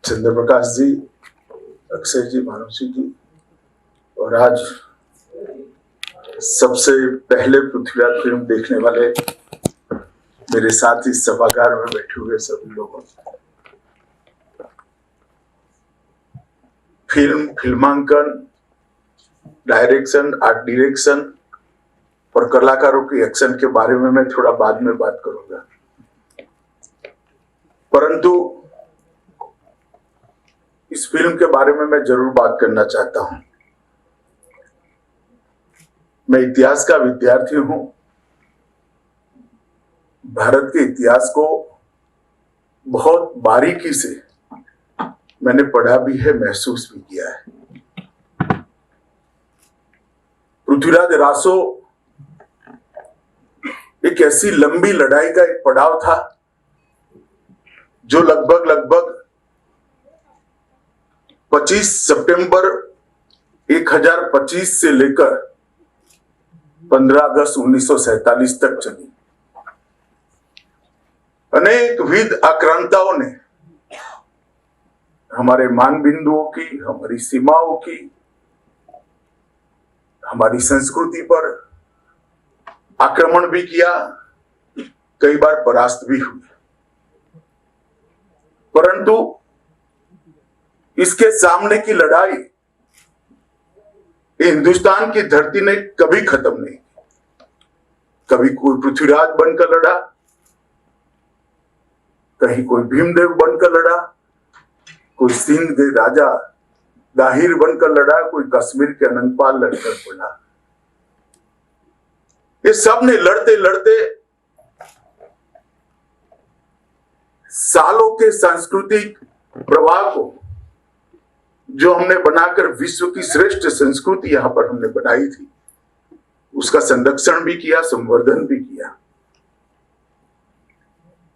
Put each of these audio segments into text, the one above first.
चंद्र प्रकाश जी, अक्षय जी, मानुषी जी और आज सबसे पहले पृथ्वीराज फिल्म देखने वाले मेरे साथ इस सभागार में बैठे हुए सभी लोगों, फिल्मांकन, डायरेक्शन, आर्ट डायरेक्शन और कलाकारों के एक्शन के बारे में मैं थोड़ा बाद में बात करूंगा, परंतु इस फिल्म के बारे में मैं जरूर बात करना चाहता हूं। मैं इतिहास का विद्यार्थी हूं। भारत के इतिहास को बहुत बारीकी से मैंने पढ़ा भी है, महसूस भी किया है। पृथ्वीराज रासो एक ऐसी लंबी लड़ाई का एक पड़ाव था जो लगभग 25 सितंबर 1025 से लेकर 15 अगस्त 1947 तक चली। अनेक विध आक्रांताओं ने हमारे मान बिंदुओं की, हमारी सीमाओं की, हमारी संस्कृति पर आक्रमण भी किया, कई बार परास्त भी हुए, परंतु इसके सामने की लड़ाई हिंदुस्तान की धरती ने कभी खत्म नहीं की। कभी कोई पृथ्वीराज बनकर लड़ा, कहीं कोई भीमदेव बनकर लड़ा, कोई सिंध के राजा दाहिर बनकर लड़ा, कोई कश्मीर के अनंतपाल लड़कर पड़ा। ये सब ने लड़ते लड़ते सालों के सांस्कृतिक प्रवाह को, जो हमने बनाकर विश्व की श्रेष्ठ संस्कृति यहां पर हमने बनाई थी, उसका संरक्षण भी किया, संवर्धन भी किया।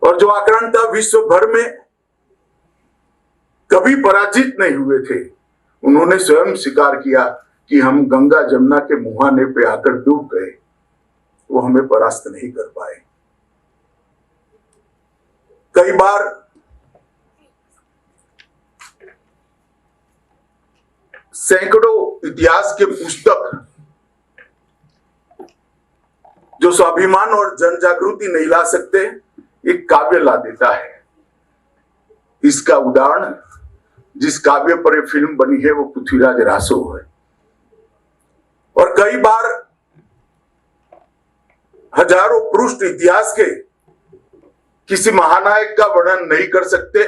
और जो आक्रांता विश्व भर में कभी पराजित नहीं हुए थे, उन्होंने स्वयं स्वीकार किया कि हम गंगा जमुना के मुहाने पे आकर डूब गए, वो हमें परास्त नहीं कर पाए। कई बार सैकड़ों इतिहास के पुस्तक जो स्वाभिमान और जन जागृति नहीं ला सकते, एक काव्य ला देता है। इसका उदाहरण जिस काव्य पर यह फिल्म बनी है वो पृथ्वीराज रासो है। और कई बार हजारों पृष्ठ इतिहास के किसी महानायक का वर्णन नहीं कर सकते,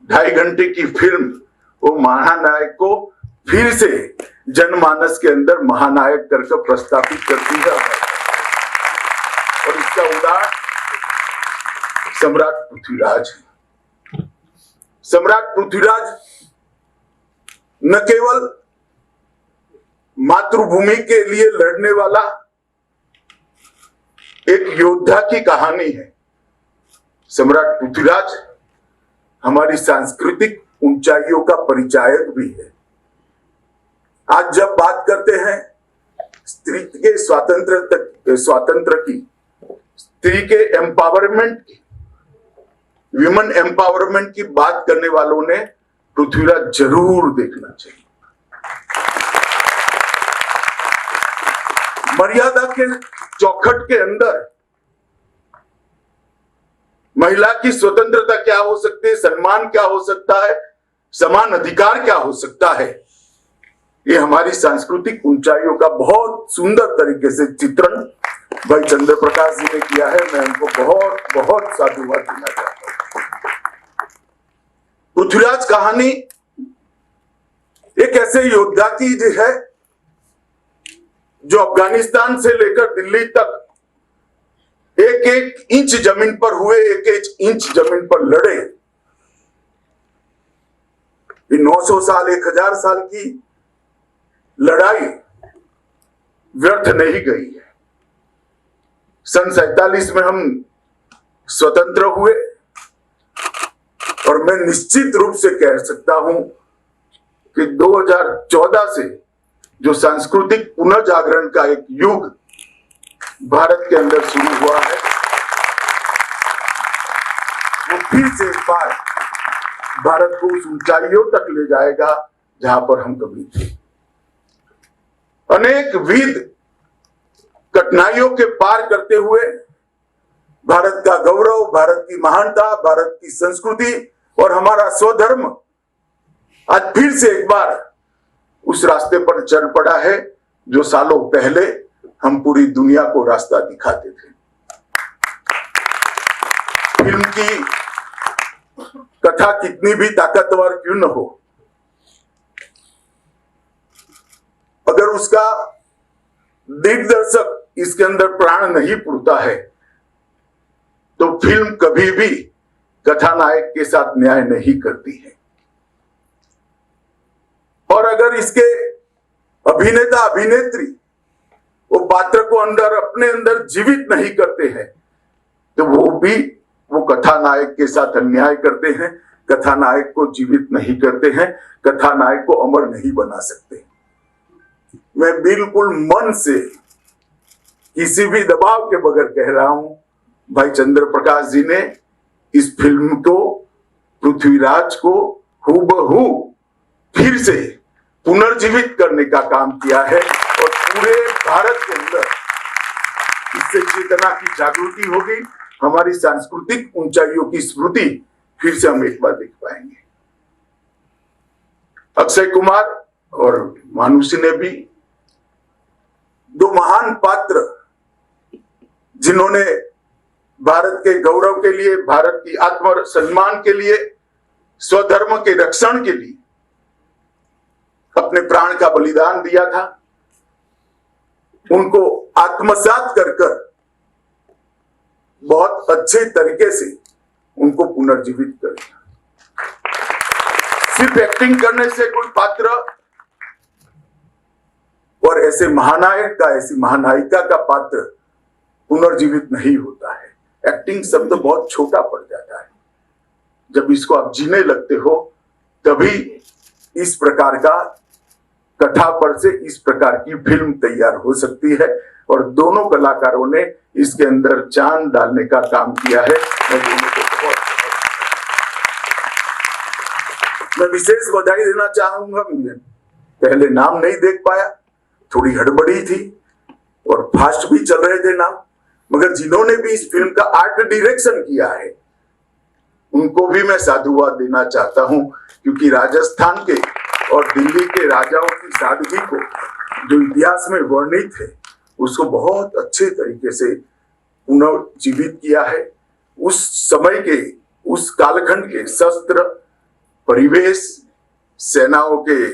2.5 घंटे की फिल्म वो महानायक को फिर से जनमानस के अंदर महानायक करके प्रस्तावित करती है। और इसका उदाहरण सम्राट पृथ्वीराज है। सम्राट पृथ्वीराज न केवल मातृभूमि के लिए लड़ने वाला एक योद्धा की कहानी है, सम्राट पृथ्वीराज हमारी सांस्कृतिक ऊंचाइयों का परिचायक भी है। आज जब बात करते हैं स्त्री के स्वातंत्र की, स्त्री के एम्पावरमेंट की, विमेन एम्पावरमेंट की बात करने वालों ने पृथ्वीराज जरूर देखना चाहिए। मर्यादा के चौखट के अंदर महिला की स्वतंत्रता क्या हो सकती है, सम्मान क्या हो सकता है, समान अधिकार क्या हो सकता है, ये हमारी सांस्कृतिक ऊंचाइयों का बहुत सुंदर तरीके से चित्रण भाई चंद्र प्रकाश जी ने किया है। मैं उनको बहुत बहुत साधुवाद देना चाहता हूं। पृथ्वीराज कहानी एक ऐसे योद्धा की है जो अफगानिस्तान से लेकर दिल्ली तक एक एक इंच जमीन पर हुए, एक एक इंच जमीन पर लड़े। 900 साल, 1000 साल की लड़ाई व्यर्थ नहीं गई है। सन 47 में हम स्वतंत्र हुए और मैं निश्चित रूप से कह सकता हूं कि 2014 से जो सांस्कृतिक पुनर्जागरण का एक युग भारत के अंदर शुरू हुआ है, वो फिर से एक बार भारत को उस ऊंचाइयों तक ले जाएगा जहां पर हम कभी थे। अनेक विध कठिनाइयों के पार करते हुए भारत का गौरव, भारत की महानता, भारत की संस्कृति और हमारा स्वधर्म आज फिर से एक बार उस रास्ते पर चल पड़ा है जो सालों पहले हम पूरी दुनिया को रास्ता दिखाते थे। फिल्म की कथा कितनी भी ताकतवर क्यों न हो, अगर उसका दिग्दर्शक इसके अंदर प्राण नहीं पुरता है तो फिल्म कभी भी कथानायक के साथ न्याय नहीं करती है। और अगर इसके अभिनेता अभिनेत्री वो पात्र को अपने अंदर जीवित नहीं करते हैं तो वो कथानायक के साथ अन्याय करते हैं, कथानायक को जीवित नहीं करते हैं, कथानायक को अमर नहीं बना सकते। मैं बिल्कुल मन से किसी भी दबाव के बगैर कह रहा हूं, भाई चंद्र प्रकाश जी ने इस फिल्म को, पृथ्वीराज को हूबहू फिर से पुनर्जीवित करने का काम किया है और पूरे भारत के अंदर इससे चेतना की जागृति होगी, हमारी सांस्कृतिक ऊंचाइयों की स्मृति फिर से हम एक बार देख पाएंगे। अक्षय कुमार और मानुषी ने भी दो महान पात्र जिन्होंने भारत के गौरव के लिए, भारत की आत्म सम्मान के लिए, स्वधर्म के रक्षण के लिए अपने प्राण का बलिदान दिया था, उनको आत्मसात कर बहुत अच्छे तरीके से उनको पुनर्जीवित कर दिया। सिर्फ एक्टिंग करने से कोई पात्र और ऐसे महानायक का, ऐसी महानायिका का पात्र पुनर्जीवित नहीं होता है। एक्टिंग शब्द बहुत छोटा पड़ जाता है। जब इसको आप जीने लगते हो तभी इस प्रकार का कथा पर से इस प्रकार की फिल्म तैयार हो सकती है और दोनों कलाकारों ने इसके अंदर जान डालने का काम किया है। मैं विशेष बधाई देना चाहूंगा। पहले नाम नहीं देख पाया, थोड़ी हड़बड़ी थी और फास्ट भी चल रहे थे नाम, मगर जिन्होंने भी इस फिल्म का आर्ट डायरेक्शन किया है उनको भी मैं साधुवाद देना चाहता हूं, क्योंकि राजस्थान के और दिल्ली के राजाओं की सादगी को जो इतिहास में वर्णित है उसको बहुत अच्छे तरीके से पुनर्जीवित किया है। उस समय के, उस कालखंड के शस्त्र, परिवेश, सेनाओं के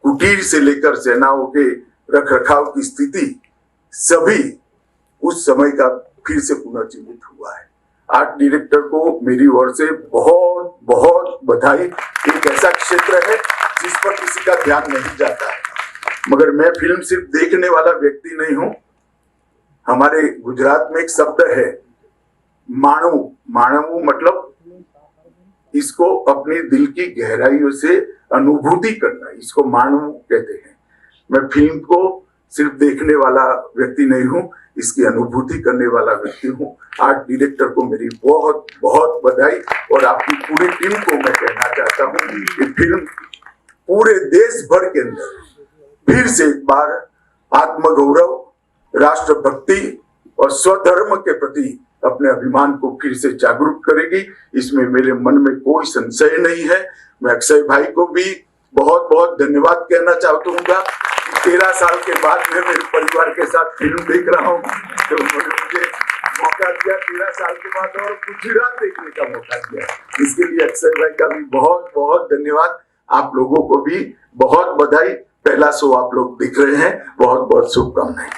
कुटीर से लेकर सेनाओं के रखरखाव की स्थिति, सभी उस समय का फिर से पुनर्जीवित हुआ है। आर्ट डायरेक्टर को मेरी ओर से बहुत बहुत बधाई। एक ऐसा क्षेत्र है जिस पर किसी का ध्यान नहीं जाता है, मगर मैं फिल्म सिर्फ देखने वाला व्यक्ति नहीं हूं। हमारे गुजरात में एक शब्द है माणू। माणू मतलब इसको अपने दिल की गहराइयों से अनुभूति करना, इसको माणू कहते हैं। मैं फिल्म को सिर्फ देखने वाला व्यक्ति नहीं हूं, इसकी अनुभूति करने वाला व्यक्ति हूं। आर्ट डायरेक्टर को मेरी बहुत बहुत बधाई और आपकी पूरी टीम को मैं कहना चाहता हूं कि फिल्म पूरे देश भर के अंदर फिर से एक बार आत्मगौरव, राष्ट्रभक्ति और स्वधर्म के प्रति अपने अभिमान को फिर से जागरूक करेगी, इसमें मेरे मन में कोई संशय नहीं है। मैं अक्षय भाई को भी बहुत बहुत धन्यवाद कहना चाहता हूँ। 13 साल के बाद मैं मेरे परिवार के साथ फिल्म देख रहा हूँ, तो मुझे मौका दिया 13 साल के बाद और गुजरात देखने का मौका दिया। इसके लिए अक्षय भाई का भी बहुत बहुत धन्यवाद। आप लोगों को भी बहुत बधाई। पहला शो आप लोग देख रहे हैं, बहुत बहुत शुभकामनाएं।